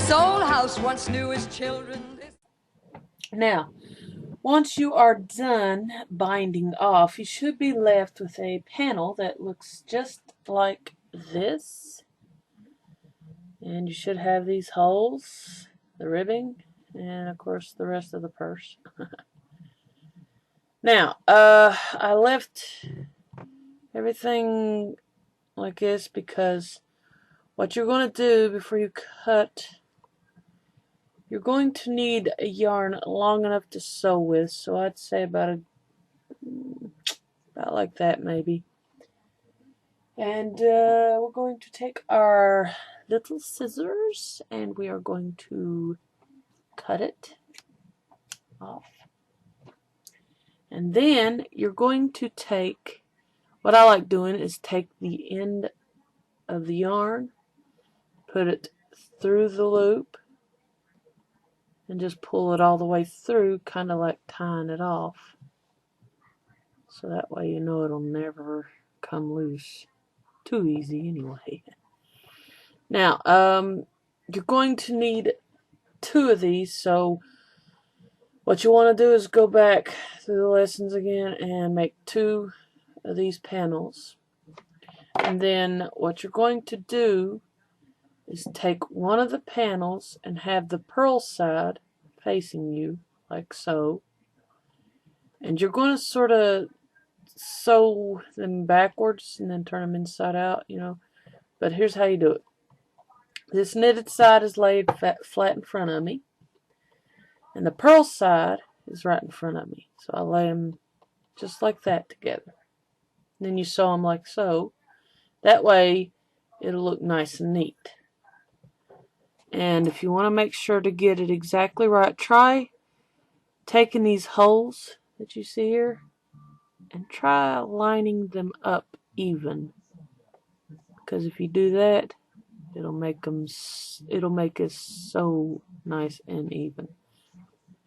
This old house once knew his children. Now, once you are done binding off, you should be left with a panel that looks just like this. And you should have these holes, the ribbing, and of course the rest of the purse. Now, I left everything like this because what you're going to do before you cut, you're going to need a yarn long enough to sew with, so I'd say about like that maybe. And we're going to take our little scissors and we are going to cut it off. And then you're going to take, what I like doing is take the end of the yarn, put it through the loop, and just pull it all the way through, kind of like tying it off. So that way you know it'll never come loose. Too easy anyway. Now, you're going to need 2 of these, so what you want to do is go back through the lessons again and make 2 of these panels. And then what you're going to do is take one of the panels and have the purl side facing you, like so. And you're going to sort of sew them backwards and then turn them inside out, you know. But here's how you do it. This knitted side is laid flat in front of me, and the purl side is right in front of me. So I lay them just like that together. Then you sew them like so. That way it'll look nice and neat. And if you want to make sure to get it exactly right, try taking these holes that you see here and try lining them up even. Because if you do that, it'll make it so nice and even.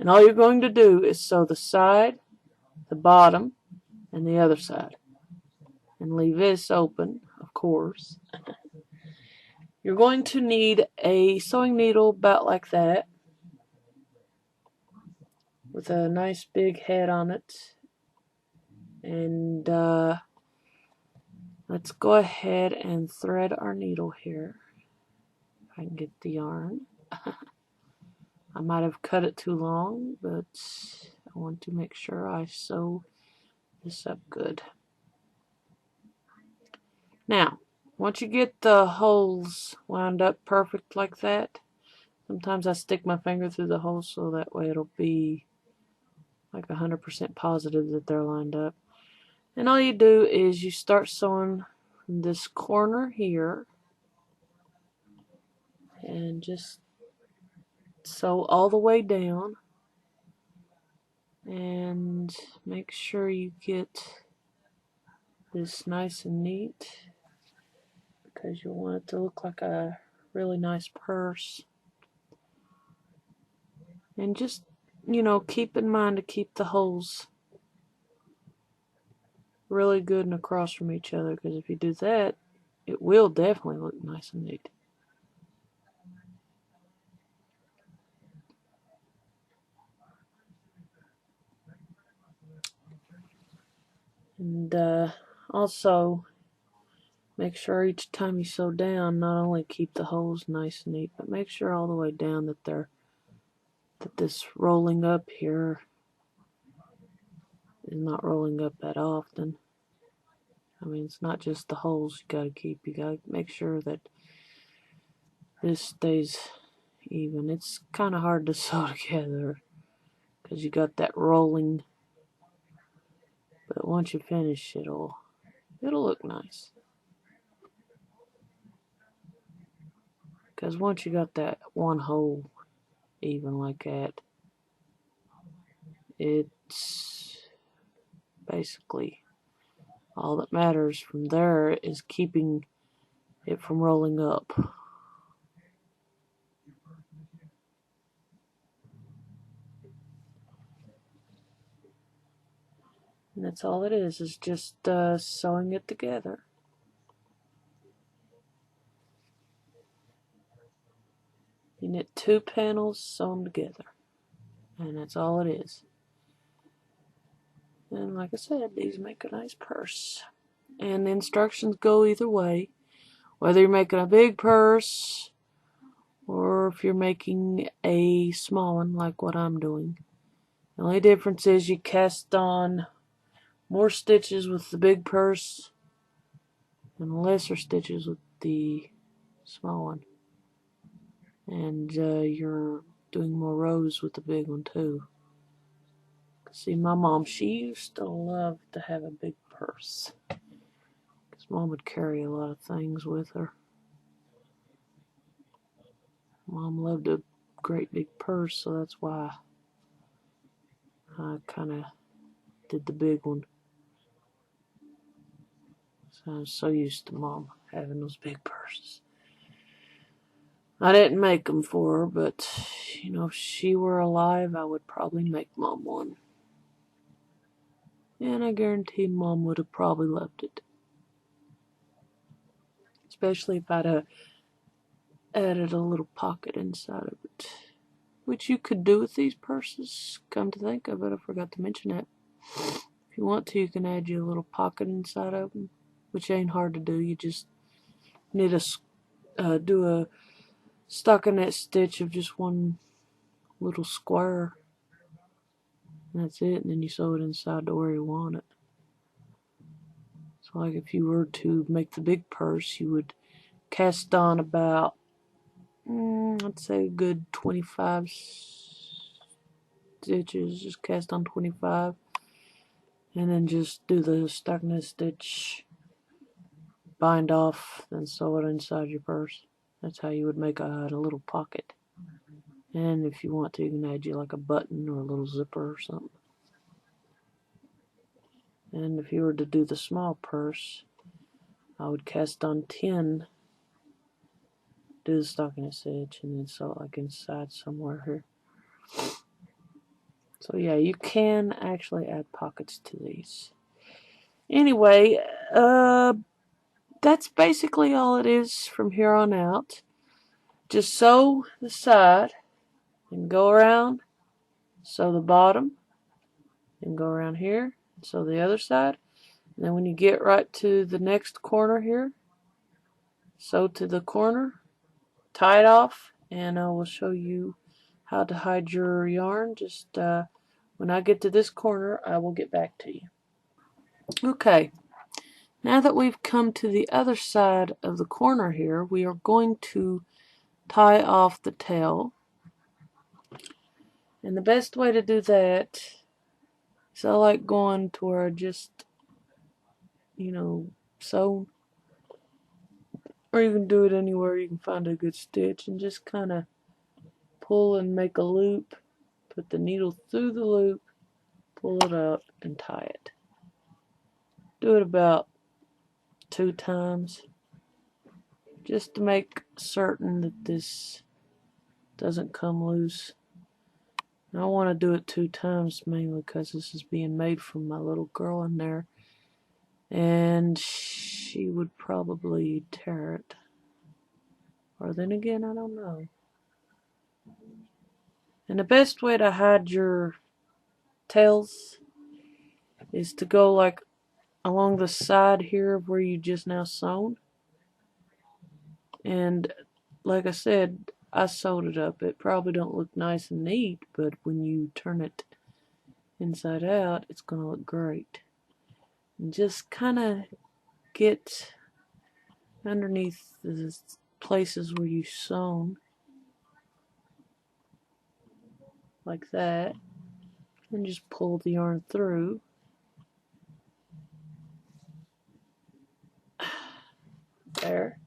And all you're going to do is sew the side, the bottom, and the other side. And leave this open, of course. You're going to need a sewing needle about like that, with a nice big head on it. And let's go ahead and thread our needle here. If I can get the yarn. I might have cut it too long, but I want to make sure I sew this up good. Now, once you get the holes wound up perfect like that, sometimes I stick my finger through the holes so that way it'll be like 100% positive that they're lined up. And all you do is you start sewing from this corner here and just sew all the way down and make sure you get this nice and neat, because you want it to look like a really nice purse. And just, you know, keep in mind to keep the holes really good and across from each other, because if you do that, it will definitely look nice and neat. And also make sure each time you sew down, not only keep the holes nice and neat, but make sure all the way down that this rolling up here is not rolling up that often. I mean, it's not just the holes you gotta keep. You gotta make sure that this stays even. It's kind of hard to sew together because you got that rolling, but once you finish, it'll look nice. Because once you got that one hole even like that, it's basically all that matters from there is keeping it from rolling up. And that's all it is just sewing it together. You knit 2 panels sewn together, and that's all it is. And like I said, these make a nice purse. And the instructions go either way, whether you're making a big purse or if you're making a small one like what I'm doing. The only difference is you cast on more stitches with the big purse and lesser stitches with the small one. And you're doing more rows with the big one too. See, my mom, she used to love to have a big purse, because Mom would carry a lot of things with her. Mom loved a great big purse, so that's why I kind of did the big one. So I was so used to Mom having those big purses. I didn't make them for her, but, you know, if she were alive, I would probably make Mom one. And I guarantee Mom would have probably loved it. Especially if I'd have added a little pocket inside of it. Which you could do with these purses, come to think of it, I forgot to mention that. If you want to, you can add you a little pocket inside of them, which ain't hard to do. You just need to do a stockinette stitch of just one little square. And that's it, and then you sew it inside to where you want it. So like if you were to make the big purse, you would cast on about, I'd say a good 25 stitches. Just cast on 25. And then just do the stockinette stitch, bind off, then sew it inside your purse. That's how you would make a little pocket. And if you want to, you can add you like a button or a little zipper or something. And if you were to do the small purse, I would cast on 10, do the stockinette stitch, and then sew it like inside somewhere here. So yeah, you can actually add pockets to these. Anyway, that's basically all it is from here on out. Just sew the side and go around, sew the bottom, and go around here, sew the other side. And then when you get right to the next corner here, sew to the corner, tie it off, and I will show you how to hide your yarn. Just when I get to this corner, I will get back to you. Okay, now that we've come to the other side of the corner here, we are going to tie off the tail. And the best way to do that is I like going to where I just, sew. Or you can do it anywhere you can find a good stitch and just kind of pull and make a loop. Put the needle through the loop, pull it up, and tie it. Do it about 2 times just to make certain that this doesn't come loose. And I want to do it 2 times mainly because this is being made from my little girl in there, and she would probably tear it. Or then again, I don't know. And the best way to hide your tails is to go like along the side here of where you just now sewn. And like I said, I sewed it up. It probably don't look nice and neat, but when you turn it inside out, it's going to look great. And just kind of get underneath the places where you sewn, like that, and just pull the yarn through. There.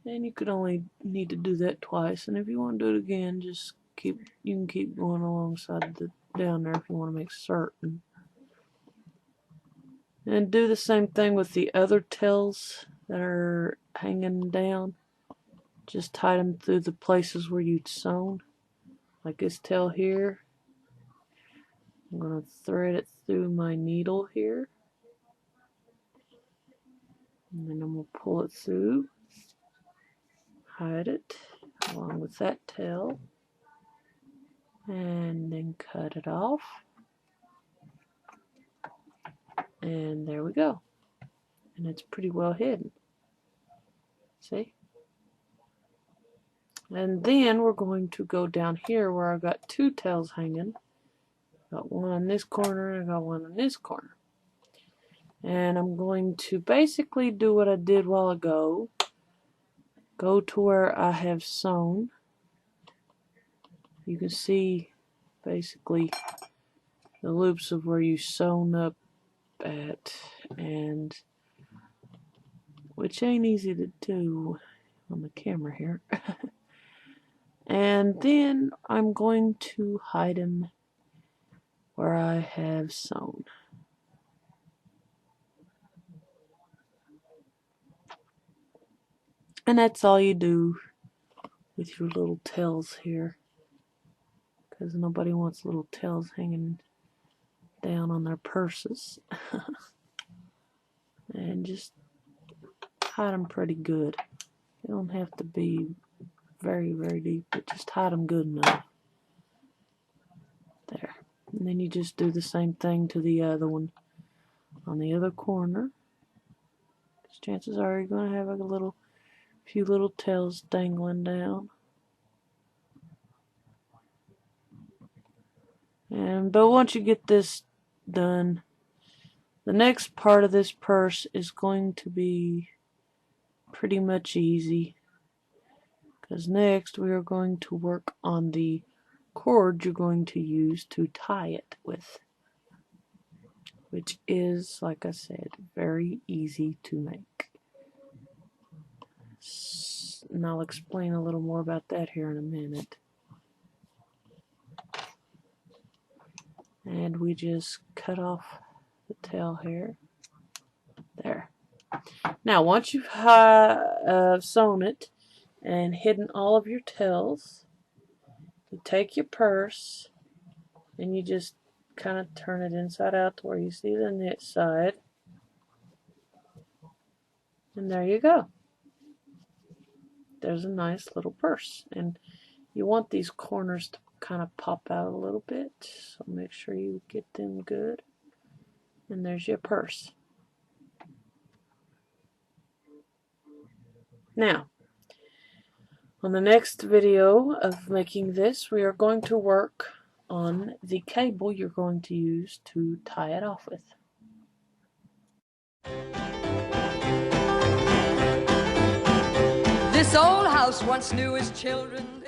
And you could only need to do that twice, and if you want to do it again, just you can keep going alongside down there if you want to make certain. And do the same thing with the other tails that are hanging down. Just tie them through the places where you'd sewn, like this tail here. I'm going to thread it through my needle here, and then I'm going to pull it through, hide it, along with that tail, and then cut it off, and there we go. And it's pretty well hidden. See? And then we're going to go down here where I got two tails hanging. Got one on this corner and I got one on this corner. And I'm going to basically do what I did a while ago. Go to where I have sewn. You can see basically the loops of where you sewn up at, and which ain't easy to do on the camera here. And then I'm going to hide them where I have sewn. And that's all you do with your little tails here, because nobody wants little tails hanging down on their purses. And just hide them pretty good. You don't have to be very, very deep, but just hide them good enough. There. And then you just do the same thing to the other one on the other corner. Because chances are you're going to have a few little tails dangling down. But once you get this done, the next part of this purse is going to be pretty much easy, because next we are going to work on the cord you're going to use to tie it with, which is, like I said, very easy to make. And I'll explain a little more about that here in a minute. And we just cut off the tail here. There. Now, once you've sewn it and hidden all of your tails, you take your purse and you just kind of turn it inside out to where you see the knit side. And there you go. There's a nice little purse. And you want these corners to kind of pop out a little bit, so make sure you get them good. And there's your purse. Now, on the next video of making this, we are going to work on the cable you're going to use to tie it off with. This old house once knew its children.